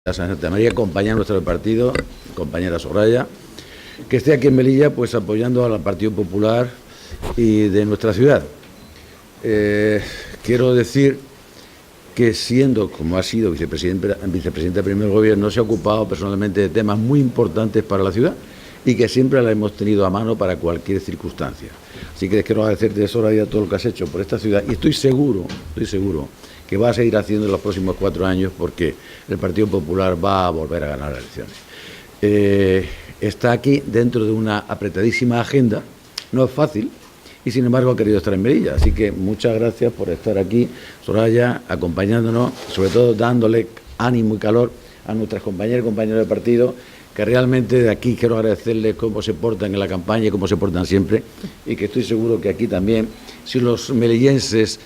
Santa María, compañera nuestra del partido, compañera Soraya, que esté aquí en Melilla, pues apoyando al Partido Popular y de nuestra ciudad. Quiero decir que siendo, como ha sido vicepresidenta del primer gobierno, se ha ocupado personalmente de temas muy importantes para la ciudad y que siempre la hemos tenido a mano para cualquier circunstancia. Así que quiero agradecerte, Soraya, todo lo que has hecho por esta ciudad y estoy seguro que va a seguir haciendo en los próximos 4 años porque el Partido Popular va a volver a ganar las elecciones. Está aquí dentro de una apretadísima agenda, no es fácil, y sin embargo ha querido estar en Melilla. Así que muchas gracias por estar aquí, Soraya, acompañándonos, sobre todo dándole ánimo y calor a nuestras compañeras y compañeros del partido, que realmente de aquí quiero agradecerles cómo se portan en la campaña y cómo se portan siempre, y que estoy seguro que aquí también, si los melillenses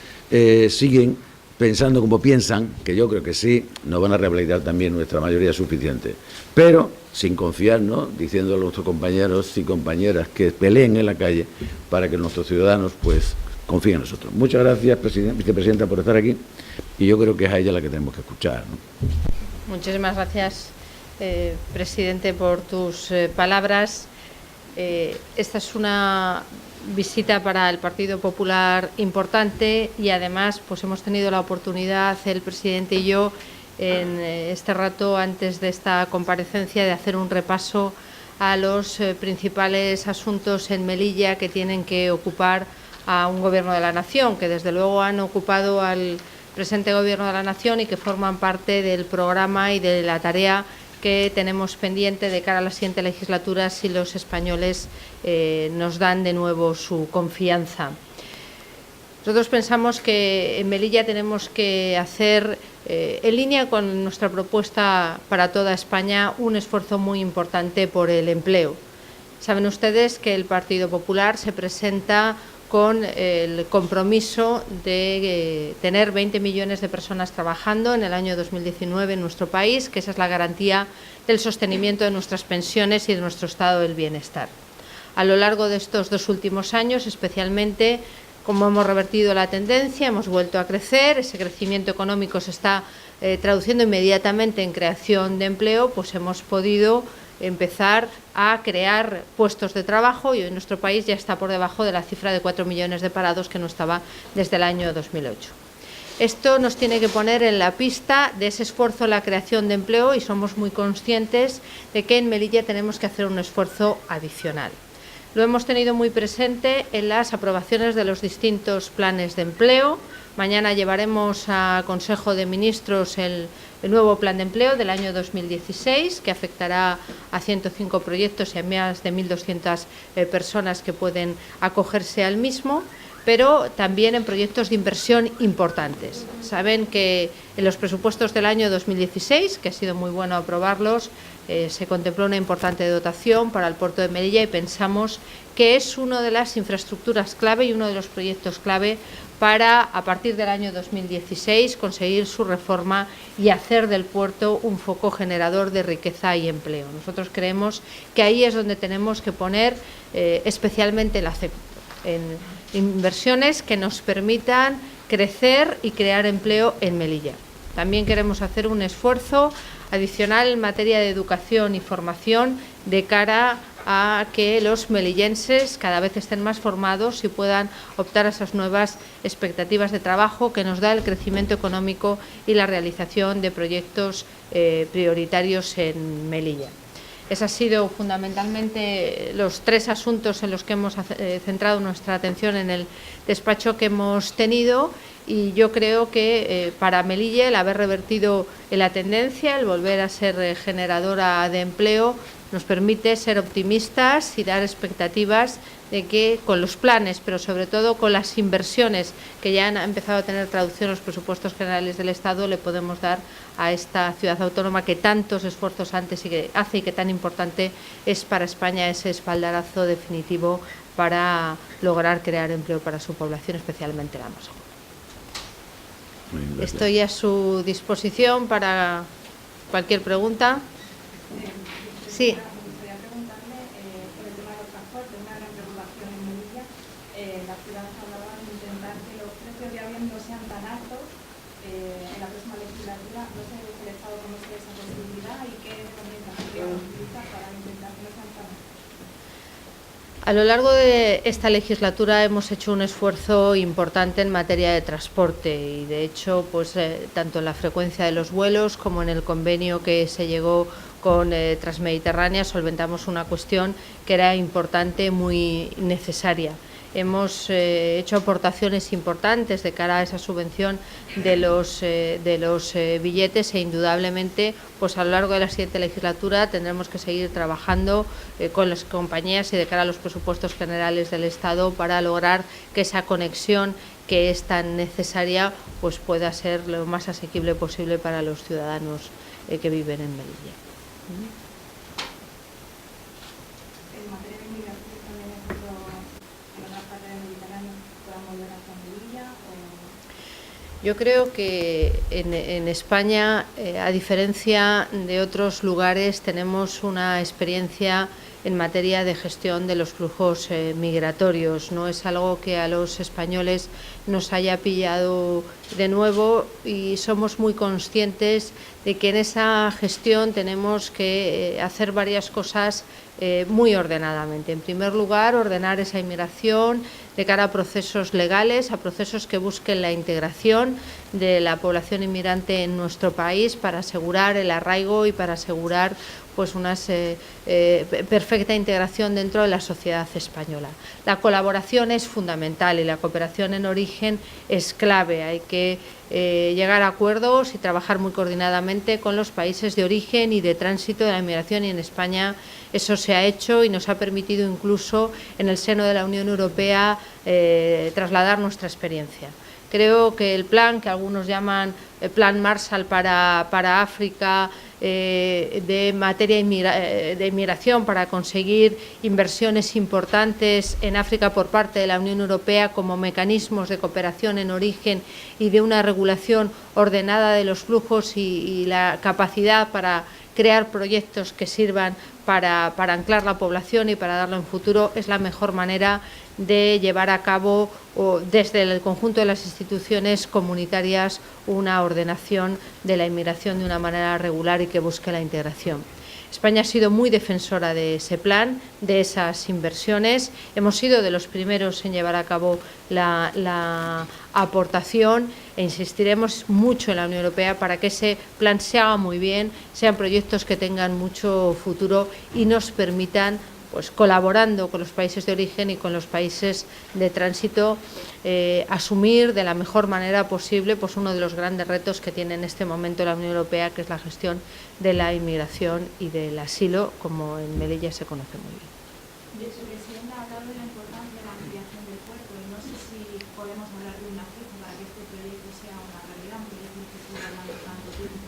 siguen pensando como piensan, que yo creo que sí, nos van a rehabilitar también nuestra mayoría suficiente. Pero sin confiar, ¿no?, diciéndole a nuestros compañeros y compañeras que peleen en la calle para que nuestros ciudadanos pues confíen en nosotros. Muchas gracias, vicepresidenta, por estar aquí, y yo creo que es a ella la que tenemos que escuchar, ¿no? Muchísimas gracias, presidente, por tus palabras. Esta es una visita para el Partido Popular importante y además pues hemos tenido la oportunidad, el presidente y yo, en este rato antes de esta comparecencia, de hacer un repaso a los principales asuntos en Melilla que tienen que ocupar a un Gobierno de la Nación, que desde luego han ocupado al presente Gobierno de la Nación y que forman parte del programa y de la tarea que tenemos pendiente de cara a la siguiente legislatura si los españoles nos dan de nuevo su confianza. Nosotros pensamos que en Melilla tenemos que hacer, en línea con nuestra propuesta para toda España, un esfuerzo muy importante por el empleo. Saben ustedes que el Partido Popular se presenta con el compromiso de tener 20 millones de personas trabajando en el año 2019 en nuestro país, que esa es la garantía del sostenimiento de nuestras pensiones y de nuestro estado del bienestar. A lo largo de estos 2 últimos años, especialmente, como hemos revertido la tendencia, hemos vuelto a crecer, ese crecimiento económico se está traduciendo inmediatamente en creación de empleo, pues hemos podido empezar a crear puestos de trabajo y hoy nuestro país ya está por debajo de la cifra de 4 millones de parados que no estaba desde el año 2008. Esto nos tiene que poner en la pista de ese esfuerzo en la creación de empleo y somos muy conscientes de que en Melilla tenemos que hacer un esfuerzo adicional. Lo hemos tenido muy presente en las aprobaciones de los distintos planes de empleo. Mañana llevaremos a Consejo de Ministros el nuevo plan de empleo del año 2016, que afectará a 105 proyectos y a más de 1.200 personas que pueden acogerse al mismo, pero también en proyectos de inversión importantes. Saben que en los presupuestos del año 2016, que ha sido muy bueno aprobarlos, se contempló una importante dotación para el puerto de Melilla y pensamos que es una de las infraestructuras clave y uno de los proyectos clave para, a partir del año 2016, conseguir su reforma y hacer del puerto un foco generador de riqueza y empleo. Nosotros creemos que ahí es donde tenemos que poner especialmente el acento, en inversiones que nos permitan crecer y crear empleo en Melilla. También queremos hacer un esfuerzo adicional en materia de educación y formación de cara a que los melillenses cada vez estén más formados y puedan optar a esas nuevas expectativas de trabajo que nos da el crecimiento económico y la realización de proyectos prioritarios en Melilla. Esos han sido fundamentalmente los 3 asuntos en los que hemos centrado nuestra atención en el despacho que hemos tenido y yo creo que para Melilla el haber revertido la tendencia, el volver a ser generadora de empleo, nos permite ser optimistas y dar expectativas de que con los planes, pero sobre todo con las inversiones que ya han empezado a tener traducción en los presupuestos generales del Estado, le podemos dar a esta ciudad autónoma que tantos esfuerzos antes y que hace y que tan importante es para España ese espaldarazo definitivo para lograr crear empleo para su población, especialmente la más joven. Estoy a su disposición para cualquier pregunta. Sí. Me gustaría preguntarle por el tema del transporte, una gran preocupación en Melilla. La ciudad hablaba de intentar que los precios de avión no sean tan altos en la próxima legislatura. No sé desde el Estado cómo se de esa posibilidad y qué herramientas podríamos utilizar para intentar que no sean tan... A lo largo de esta legislatura hemos hecho un esfuerzo importante en materia de transporte y, de hecho, pues tanto en la frecuencia de los vuelos como en el convenio que se llegó con Transmediterránea solventamos una cuestión que era importante, muy necesaria. Hemos hecho aportaciones importantes de cara a esa subvención de los billetes e indudablemente pues a lo largo de la siguiente legislatura tendremos que seguir trabajando con las compañías y de cara a los presupuestos generales del Estado para lograr que esa conexión que es tan necesaria pues pueda ser lo más asequible posible para los ciudadanos que viven en Melilla. En materia de inmigración también es otro, en otras partes del Mediterráneo puedan volver a Melilla o... Yo creo que en España, a diferencia de otros lugares, tenemos una experiencia en materia de gestión de los flujos migratorios. No es algo que a los españoles nos haya pillado de nuevo y somos muy conscientes de que en esa gestión tenemos que hacer varias cosas muy ordenadamente. En primer lugar, ordenar esa inmigración de cara a procesos legales, a procesos que busquen la integración de la población inmigrante en nuestro país para asegurar el arraigo y para asegurar pues una perfecta integración dentro de la sociedad española. La colaboración es fundamental y la cooperación en origen es clave. Hay que llegar a acuerdos y trabajar muy coordinadamente con los países de origen y de tránsito de la inmigración, y en España eso se ha hecho y nos ha permitido incluso en el seno de la Unión Europea trasladar nuestra experiencia. Creo que el plan, que algunos llaman el Plan Marshall para África, de materia de inmigración para conseguir inversiones importantes en África por parte de la Unión Europea como mecanismos de cooperación en origen y de una regulación ordenada de los flujos y la capacidad para crear proyectos que sirvan para anclar la población y para darlo en futuro, es la mejor manera de llevar a cabo desde el conjunto de las instituciones comunitarias una ordenación de la inmigración de una manera regular y que busque la integración. España ha sido muy defensora de ese plan, de esas inversiones. Hemos sido de los primeros en llevar a cabo la aportación e insistiremos mucho en la Unión Europea para que ese plan se haga muy bien, sean proyectos que tengan mucho futuro y nos permitan, pues colaborando con los países de origen y con los países de tránsito, asumir de la mejor manera posible pues uno de los grandes retos que tiene en este momento la Unión Europea, que es la gestión de la inmigración y del asilo, como en Melilla se conoce muy bien. Vicepresidenta, ha hablado de la importancia de la ampliación del puerto y no sé si podemos hablar de una fecha para que este proyecto sea una realidad, un proyecto que estuvo hablando tanto tiempo.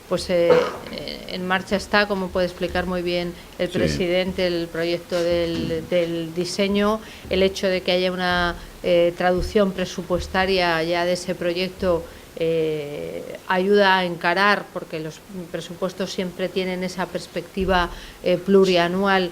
Pues en marcha está, como puede explicar muy bien el presidente, el proyecto del diseño. El hecho de que haya una traducción presupuestaria ya de ese proyecto ayuda a encarar, porque los presupuestos siempre tienen esa perspectiva plurianual,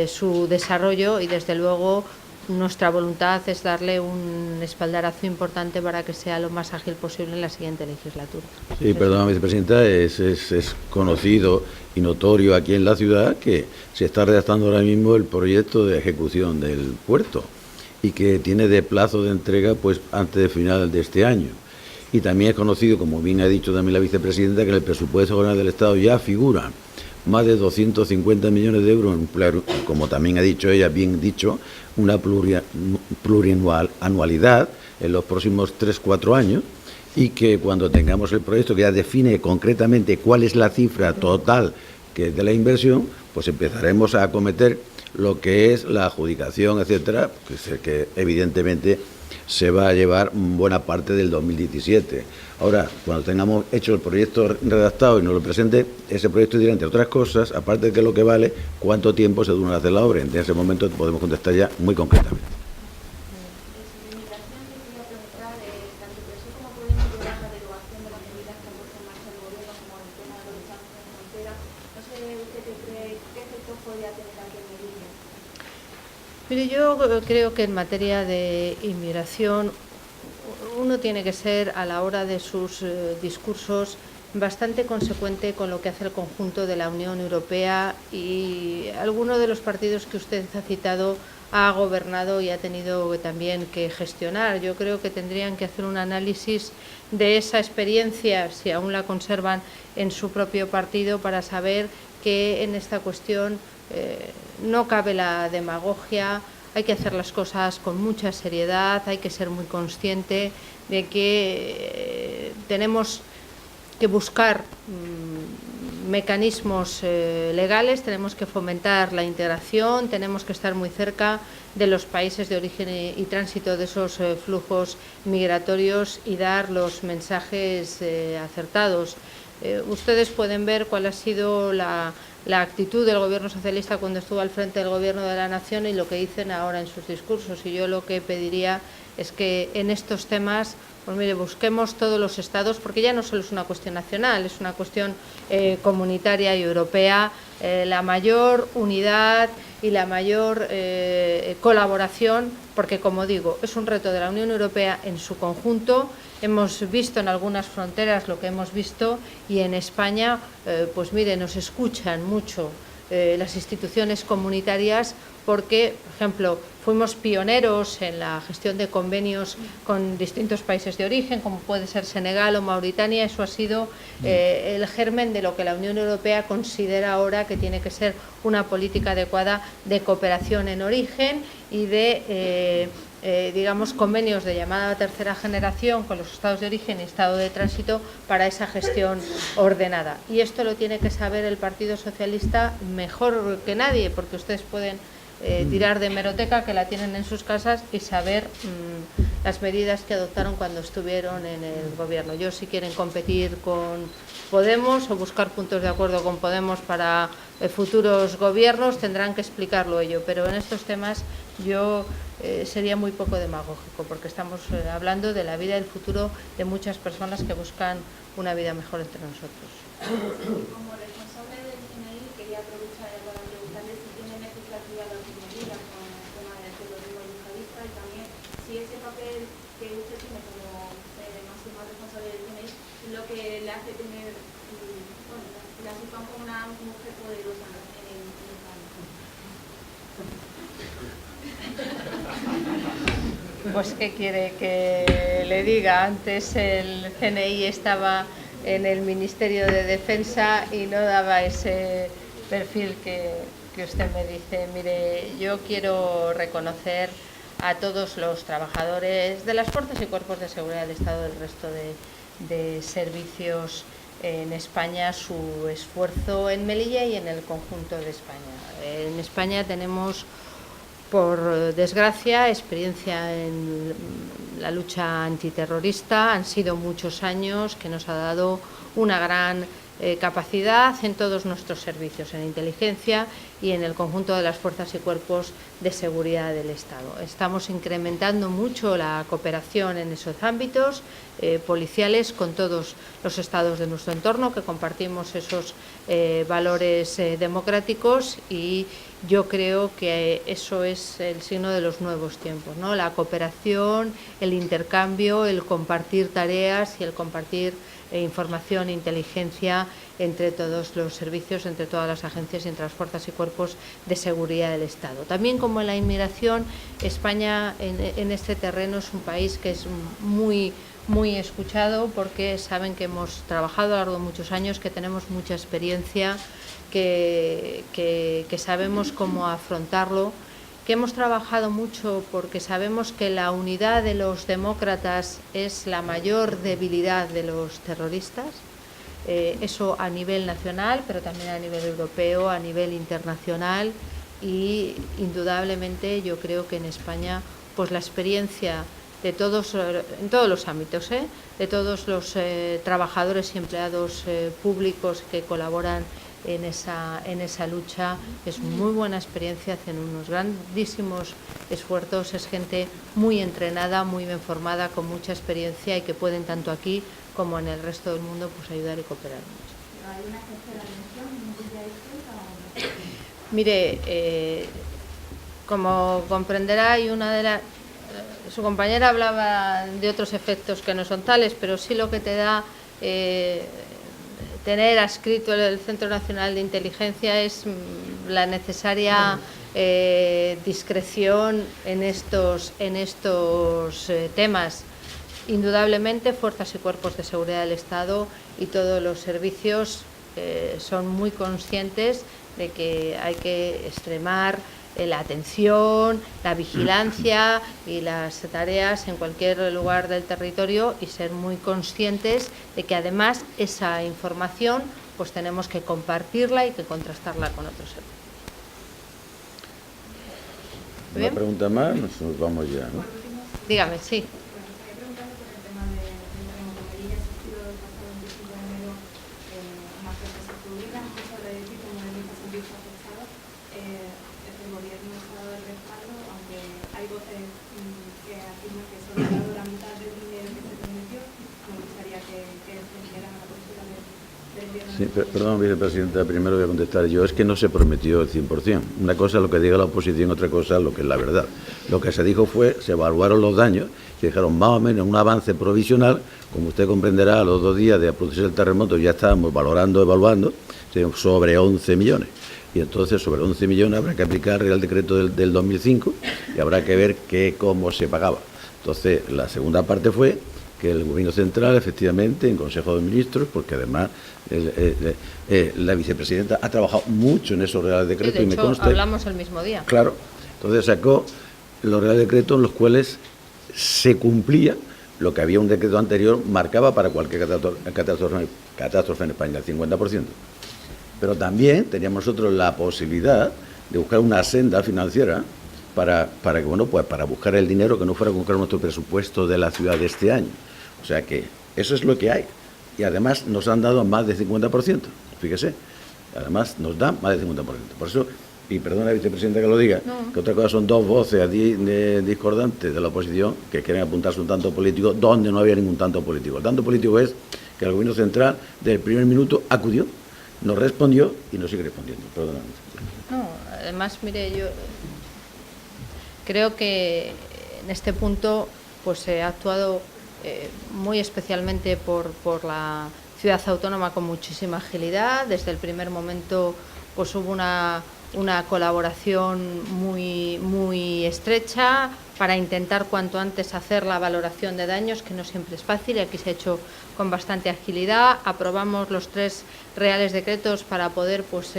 su desarrollo, y desde luego nuestra voluntad es darle un espaldarazo importante para que sea lo más ágil posible en la siguiente legislatura. Sí, perdona, vicepresidenta, es conocido y notorio aquí en la ciudad que se está redactando ahora mismo el proyecto de ejecución del puerto y que tiene de plazo de entrega pues antes de final de este año. Y también es conocido, como bien ha dicho también la vicepresidenta, que en el presupuesto general del Estado ya figura más de 250 millones de euros, como también ha dicho ella, bien dicho, una plurianual anualidad en los próximos 3-4 años, y que cuando tengamos el proyecto que ya define concretamente cuál es la cifra total que de la inversión, pues empezaremos a acometer lo que es la adjudicación, etcétera, que evidentemente se va a llevar buena parte del 2017. Ahora, cuando tengamos hecho el proyecto redactado y nos lo presente, ese proyecto dirá, entre otras cosas, aparte de que es lo que vale, cuánto tiempo se dura en hacer la obra. En ese momento podemos contestar ya muy concretamente. Mire, yo creo que en materia de inmigración uno tiene que ser, a la hora de sus discursos, bastante consecuente con lo que hace el conjunto de la Unión Europea, y alguno de los partidos que usted ha citado ha gobernado y ha tenido también que gestionar. Yo creo que tendrían que hacer un análisis de esa experiencia, si aún la conservan en su propio partido, para saber que en esta cuestión no cabe la demagogia. Hay que hacer las cosas con mucha seriedad, hay que ser muy consciente de que tenemos que buscar mecanismos legales, tenemos que fomentar la integración, tenemos que estar muy cerca de los países de origen y tránsito de esos flujos migratorios y dar los mensajes acertados. Ustedes pueden ver cuál ha sido la actitud del Gobierno socialista cuando estuvo al frente del Gobierno de la Nación y lo que dicen ahora en sus discursos. Y yo lo que pediría es que en estos temas, pues mire, busquemos todos los Estados, porque ya no solo es una cuestión nacional, es una cuestión comunitaria y europea, la mayor unidad y la mayor colaboración, porque, como digo, es un reto de la Unión Europea en su conjunto. Hemos visto en algunas fronteras lo que hemos visto, y en España, pues mire, nos escuchan mucho las instituciones comunitarias, porque, por ejemplo, fuimos pioneros en la gestión de convenios con distintos países de origen, como puede ser Senegal o Mauritania. Eso ha sido el germen de lo que la Unión Europea considera ahora que tiene que ser una política adecuada de cooperación en origen y de digamos, convenios de llamada tercera generación con los estados de origen y estado de tránsito para esa gestión ordenada. Y esto lo tiene que saber el Partido Socialista mejor que nadie, porque ustedes pueden tirar de hemeroteca, que la tienen en sus casas, y saber las medidas que adoptaron cuando estuvieron en el gobierno. Yo, si quieren competir con Podemos o buscar puntos de acuerdo con Podemos para futuros gobiernos, tendrán que explicarlo ello, pero en estos temas yo sería muy poco demagógico, porque estamos hablando de la vida y el futuro de muchas personas que buscan una vida mejor entre nosotros. Como responsable del CNI, quería aprovechar para preguntarle si tiene legislativa la medida con el tema del terrorismo yihadista, y también si ese papel que usted tiene como máxima responsable del CNI es lo que le hace tener, bueno, la sitúan como una mujer poderosa en el país. Pues, ¿qué quiere que le diga? Antes el CNI estaba en el Ministerio de Defensa y no daba ese perfil que usted me dice. Mire, yo quiero reconocer a todos los trabajadores de las fuerzas y cuerpos de seguridad del Estado, del resto de servicios en España, su esfuerzo en Melilla y en el conjunto de España. En España tenemos, por desgracia, experiencia en la lucha antiterrorista. Han sido muchos años que nos ha dado una gran capacidad en todos nuestros servicios, en inteligencia y en el conjunto de las fuerzas y cuerpos de seguridad del Estado. Estamos incrementando mucho la cooperación en esos ámbitos policiales con todos los estados de nuestro entorno, que compartimos esos valores democráticos, y yo creo que eso es el signo de los nuevos tiempos, ¿no? La cooperación, el intercambio, el compartir tareas y el compartir información e inteligencia entre todos los servicios, entre todas las agencias y entre las fuerzas y cuerpos de seguridad del Estado. También, como en la inmigración, España en este terreno es un país que es muy escuchado, porque saben que hemos trabajado a lo largo de muchos años, que tenemos mucha experiencia, que sabemos cómo afrontarlo, que hemos trabajado mucho porque sabemos que la unidad de los demócratas es la mayor debilidad de los terroristas. Eso a nivel nacional, pero también a nivel europeo, a nivel internacional, y indudablemente yo creo que en España, pues la experiencia de todos, en todos los ámbitos, de todos los trabajadores y empleados públicos que colaboran en esa lucha, es muy buena experiencia, hacen unos grandísimos esfuerzos, es gente muy entrenada, muy bien formada, con mucha experiencia, y que pueden, tanto aquí como en el resto del mundo, pues ayudar y cooperar mucho. ¿Hay una tercera dimensión? Mire, como comprenderá, hay una de las... Su compañera hablaba de otros efectos que no son tales, pero sí lo que te da tener adscrito el Centro Nacional de Inteligencia es la necesaria discreción en estos temas. Indudablemente, fuerzas y cuerpos de seguridad del Estado y todos los servicios son muy conscientes de que hay que extremar la atención, la vigilancia y las tareas en cualquier lugar del territorio, y ser muy conscientes de que además esa información pues tenemos que compartirla y que contrastarla con otros servicios. Una pregunta más, nos vamos ya, ¿no? Dígame, sí. Sí, perdón, vicepresidenta, primero voy a contestar yo. Es que no se prometió el 100%. Una cosa es lo que diga la oposición, otra cosa es lo que es la verdad. Lo que se dijo fue, se evaluaron los daños, se dijeron más o menos un avance provisional. Como usted comprenderá, a los 2 días de producirse el terremoto ya estábamos evaluando, sobre 11 millones. Y entonces sobre 11 millones habrá que aplicar el Real Decreto del 2005 y habrá que ver cómo se pagaba. Entonces, la segunda parte fue que el Gobierno Central, efectivamente, en Consejo de Ministros, porque además la vicepresidenta ha trabajado mucho en esos Reales Decretos. Sí, de hecho, y me consta, hablamos el mismo día. Claro. Entonces sacó los Reales Decretos en los cuales se cumplía lo que había un decreto anterior, marcaba para cualquier catástrofe en España, el 50%. Pero también teníamos nosotros la posibilidad de buscar una senda financiera para que, bueno, pues para buscar el dinero que no fuera a buscar nuestro presupuesto de la ciudad de este año. O sea que eso es lo que hay. Y además nos han dado más del 50%, fíjese. Además nos dan más del 50%. Por eso, y perdona, vicepresidenta, que lo diga, que otra cosa son dos voces discordantes de la oposición que quieren apuntarse un tanto político donde no había ningún tanto político. El tanto político es que el Gobierno Central, desde el primer minuto, acudió, nos respondió y nos sigue respondiendo. Perdona. No, además, mire, yo creo que en este punto pues se ha actuado muy especialmente por la ciudad autónoma con muchísima agilidad. Desde el primer momento pues hubo una colaboración muy estrecha para intentar cuanto antes hacer la valoración de daños, que no siempre es fácil, y aquí se ha hecho con bastante agilidad. Aprobamos los 3 Reales Decretos para poder pues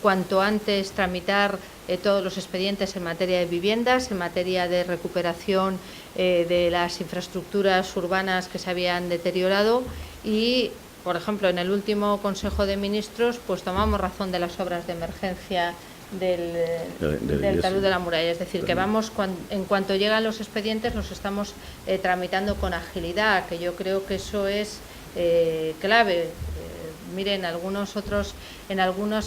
cuanto antes tramitar todos los expedientes en materia de viviendas, en materia de recuperación de las infraestructuras urbanas que se habían deteriorado. Y, por ejemplo, en el último Consejo de Ministros pues tomamos razón de las obras de emergencia del talud de la muralla, es decir, que vamos, en cuanto llegan los expedientes los estamos tramitando con agilidad, que yo creo que eso es clave. Miren, en algunos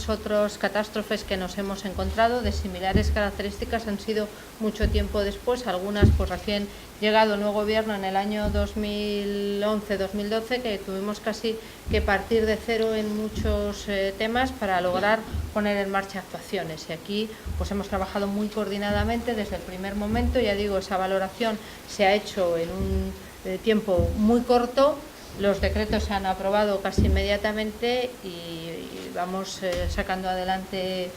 otros catástrofes que nos hemos encontrado de similares características han sido mucho tiempo después, algunas pues recién llegado el nuevo gobierno en el año 2011-2012, que tuvimos casi que partir de cero en muchos temas para lograr poner en marcha actuaciones. Y aquí pues hemos trabajado muy coordinadamente desde el primer momento. Ya digo, esa valoración se ha hecho en un tiempo muy corto. Los decretos se han aprobado casi inmediatamente y vamos sacando adelante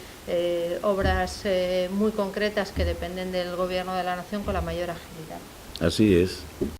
obras muy concretas que dependen del Gobierno de la Nación con la mayor agilidad. Así es.